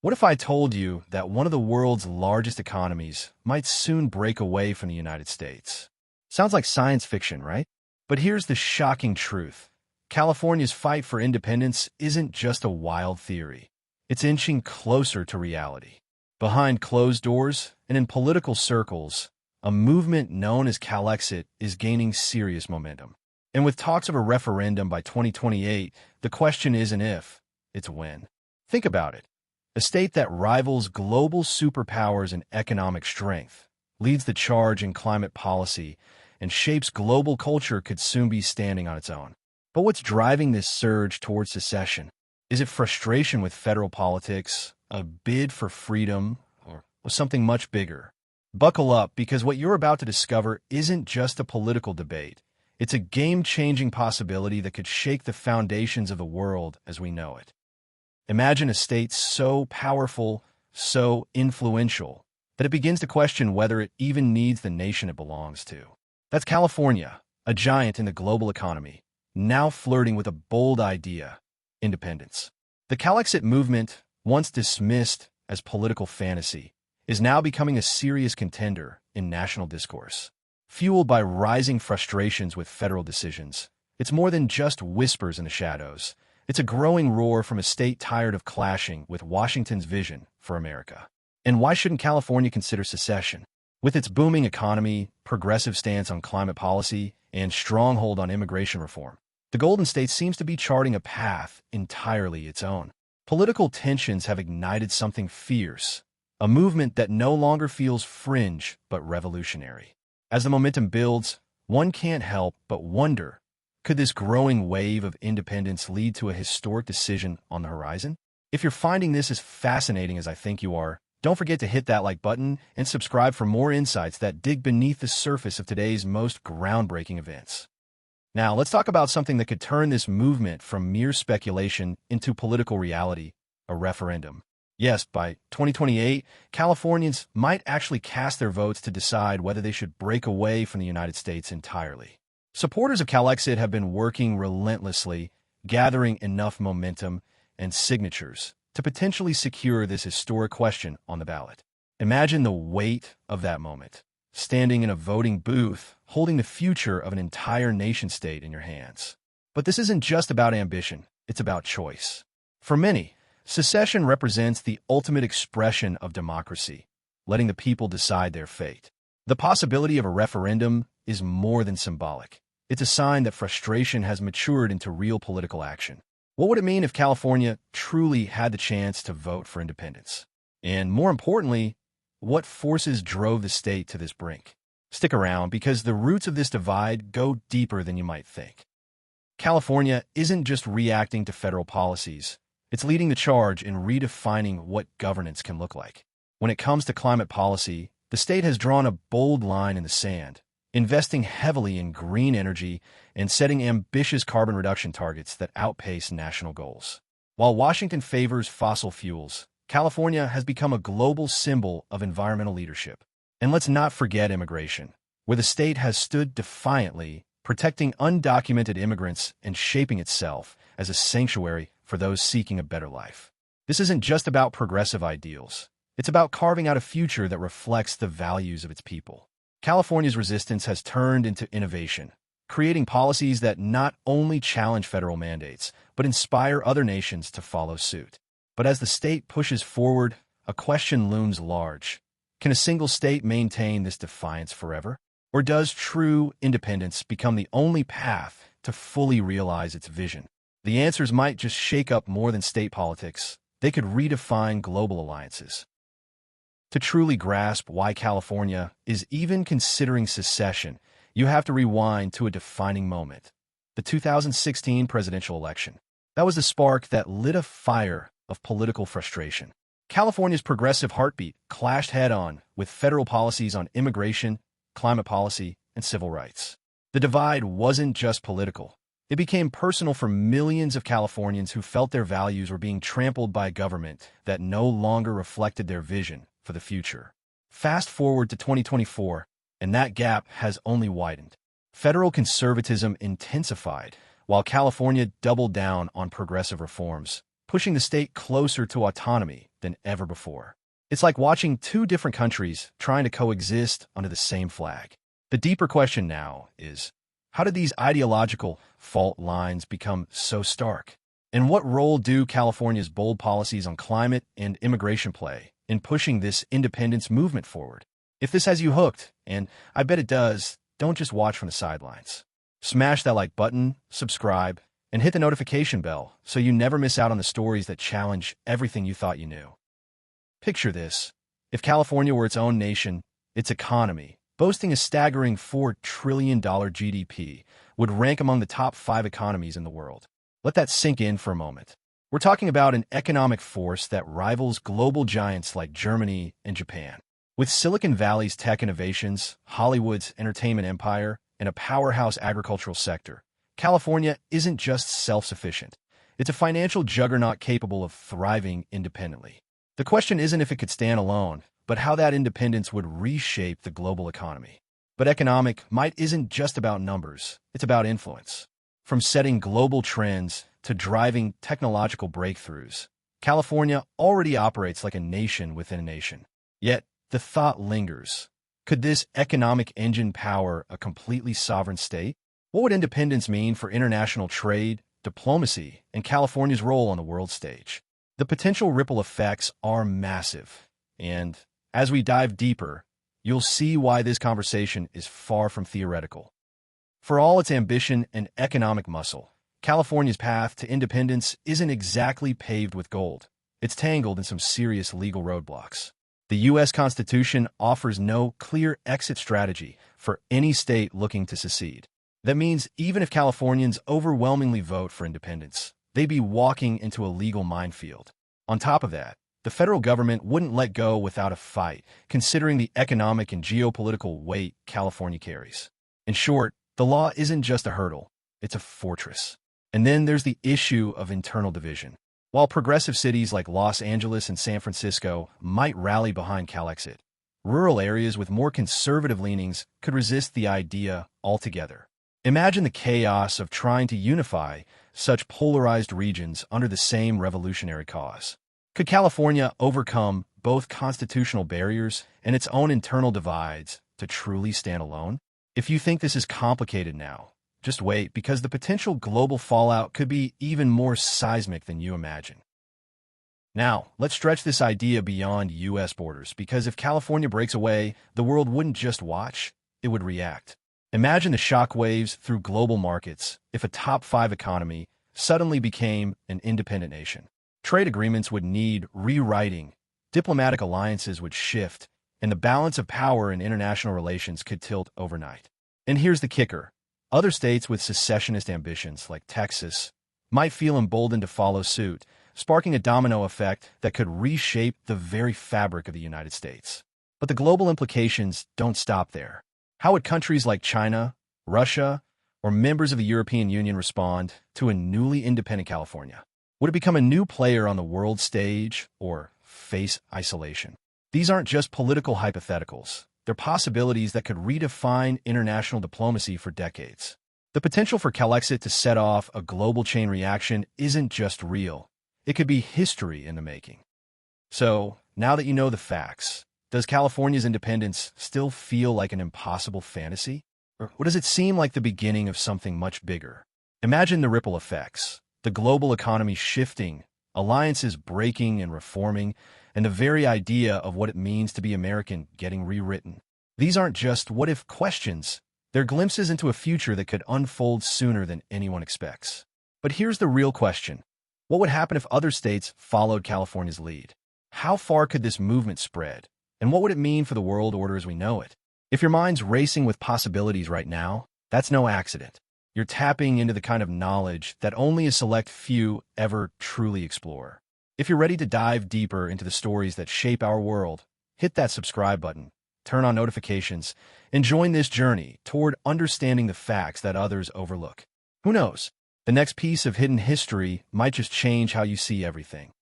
What if I told you that one of the world's largest economies might soon break away from the United States? Sounds like science fiction, right? But here's the shocking truth. California's fight for independence isn't just a wild theory. It's inching closer to reality. Behind closed doors and in political circles, a movement known as Calexit is gaining serious momentum. And with talks of a referendum by 2028, the question isn't if, it's when. Think about it. A state that rivals global superpowers in economic strength, leads the charge in climate policy, and shapes global culture could soon be standing on its own. But what's driving this surge towards secession? Is it frustration with federal politics, a bid for freedom, or something much bigger? Buckle up, because what you're about to discover isn't just a political debate. It's a game-changing possibility that could shake the foundations of the world as we know it. Imagine a state so powerful, so influential, that it begins to question whether it even needs the nation it belongs to. That's California, a giant in the global economy, now flirting with a bold idea: independence. The Calexit movement, once dismissed as political fantasy, is now becoming a serious contender in national discourse. Fueled by rising frustrations with federal decisions, it's more than just whispers in the shadows. It's a growing roar from a state tired of clashing with Washington's vision for America. And why shouldn't California consider secession? With its booming economy, progressive stance on climate policy, and stronghold on immigration reform, the Golden State seems to be charting a path entirely its own. Political tensions have ignited something fierce, a movement that no longer feels fringe but revolutionary. As the momentum builds, one can't help but wonder, could this growing wave of independence lead to a historic decision on the horizon? If you're finding this as fascinating as I think you are, don't forget to hit that like button and subscribe for more insights that dig beneath the surface of today's most groundbreaking events. Now, let's talk about something that could turn this movement from mere speculation into political reality: a referendum. Yes, by 2028, Californians might actually cast their votes to decide whether they should break away from the United States entirely. Supporters of Calexit have been working relentlessly, gathering enough momentum and signatures to potentially secure this historic question on the ballot. Imagine the weight of that moment, standing in a voting booth, holding the future of an entire nation-state in your hands. But this isn't just about ambition, it's about choice. For many, secession represents the ultimate expression of democracy, letting the people decide their fate. The possibility of a referendum is more than symbolic. It's a sign that frustration has matured into real political action. What would it mean if California truly had the chance to vote for independence? And more importantly, what forces drove the state to this brink? Stick around, because the roots of this divide go deeper than you might think. California isn't just reacting to federal policies. It's leading the charge in redefining what governance can look like. When it comes to climate policy, the state has drawn a bold line in the sand, investing heavily in green energy and setting ambitious carbon reduction targets that outpace national goals. While Washington favors fossil fuels, California has become a global symbol of environmental leadership. And let's not forget immigration, where the state has stood defiantly, protecting undocumented immigrants and shaping itself as a sanctuary for those seeking a better life. This isn't just about progressive ideals. It's about carving out a future that reflects the values of its people. California's resistance has turned into innovation, creating policies that not only challenge federal mandates, but inspire other nations to follow suit. But as the state pushes forward, a question looms large. Can a single state maintain this defiance forever? Or does true independence become the only path to fully realize its vision? The answers might just shake up more than state politics. They could redefine global alliances. To truly grasp why California is even considering secession, you have to rewind to a defining moment: the 2016 presidential election. That was the spark that lit a fire of political frustration. California's progressive heartbeat clashed head-on with federal policies on immigration, climate policy, and civil rights. The divide wasn't just political. It became personal for millions of Californians who felt their values were being trampled by a government that no longer reflected their vision for the future. Fast forward to 2024, and that gap has only widened. Federal conservatism intensified, while California doubled down on progressive reforms, pushing the state closer to autonomy than ever before. It's like watching two different countries trying to coexist under the same flag. The deeper question now is, how did these ideological fault lines become so stark? And what role do California's bold policies on climate and immigration play in pushing this independence movement forward? If this has you hooked, and I bet it does, don't just watch from the sidelines. Smash that like button, subscribe, and hit the notification bell so you never miss out on the stories that challenge everything you thought you knew. Picture this. If California were its own nation, its economy, boasting a staggering $4 trillion GDP, would rank among the top 5 economies in the world. Let that sink in for a moment. We're talking about an economic force that rivals global giants like Germany and Japan. With Silicon Valley's tech innovations, Hollywood's entertainment empire, and a powerhouse agricultural sector, California isn't just self-sufficient. It's a financial juggernaut capable of thriving independently. The question isn't if it could stand alone, but how that independence would reshape the global economy. But economic might isn't just about numbers, it's about influence. From setting global trends to driving technological breakthroughs, California already operates like a nation within a nation. Yet, the thought lingers. Could this economic engine power a completely sovereign state? What would independence mean for international trade, diplomacy, and California's role on the world stage? The potential ripple effects are massive, and as we dive deeper, you'll see why this conversation is far from theoretical. For all its ambition and economic muscle, California's path to independence isn't exactly paved with gold. It's tangled in some serious legal roadblocks. The U.S. Constitution offers no clear exit strategy for any state looking to secede. That means even if Californians overwhelmingly vote for independence, they'd be walking into a legal minefield. On top of that, the federal government wouldn't let go without a fight, considering the economic and geopolitical weight California carries. In short, the law isn't just a hurdle, it's a fortress. And then there's the issue of internal division. While progressive cities like Los Angeles and San Francisco might rally behind Calexit, rural areas with more conservative leanings could resist the idea altogether. Imagine the chaos of trying to unify such polarized regions under the same revolutionary cause. Could California overcome both constitutional barriers and its own internal divides to truly stand alone? If you think this is complicated now, just wait, because the potential global fallout could be even more seismic than you imagine. Now, let's stretch this idea beyond U.S. borders, because if California breaks away, the world wouldn't just watch, it would react. Imagine the shockwaves through global markets if a top 5 economy suddenly became an independent nation. Trade agreements would need rewriting, diplomatic alliances would shift, and the balance of power in international relations could tilt overnight. And here's the kicker. Other states with secessionist ambitions, like Texas, might feel emboldened to follow suit, sparking a domino effect that could reshape the very fabric of the United States. But the global implications don't stop there. How would countries like China, Russia, or members of the European Union respond to a newly independent California? Would it become a new player on the world stage or face isolation? These aren't just political hypotheticals. They're possibilities that could redefine international diplomacy for decades. The potential for Calexit to set off a global chain reaction isn't just real. It could be history in the making. So, now that you know the facts, does California's independence still feel like an impossible fantasy? Or does it seem like the beginning of something much bigger? Imagine the ripple effects, the global economy shifting, alliances breaking and reforming, and the very idea of what it means to be American getting rewritten. These aren't just what-if questions. They're glimpses into a future that could unfold sooner than anyone expects. But here's the real question. What would happen if other states followed California's lead? How far could this movement spread? And what would it mean for the world order as we know it? If your mind's racing with possibilities right now, that's no accident. You're tapping into the kind of knowledge that only a select few ever truly explore. If you're ready to dive deeper into the stories that shape our world, hit that subscribe button, turn on notifications, and join this journey toward understanding the facts that others overlook. Who knows? The next piece of hidden history might just change how you see everything.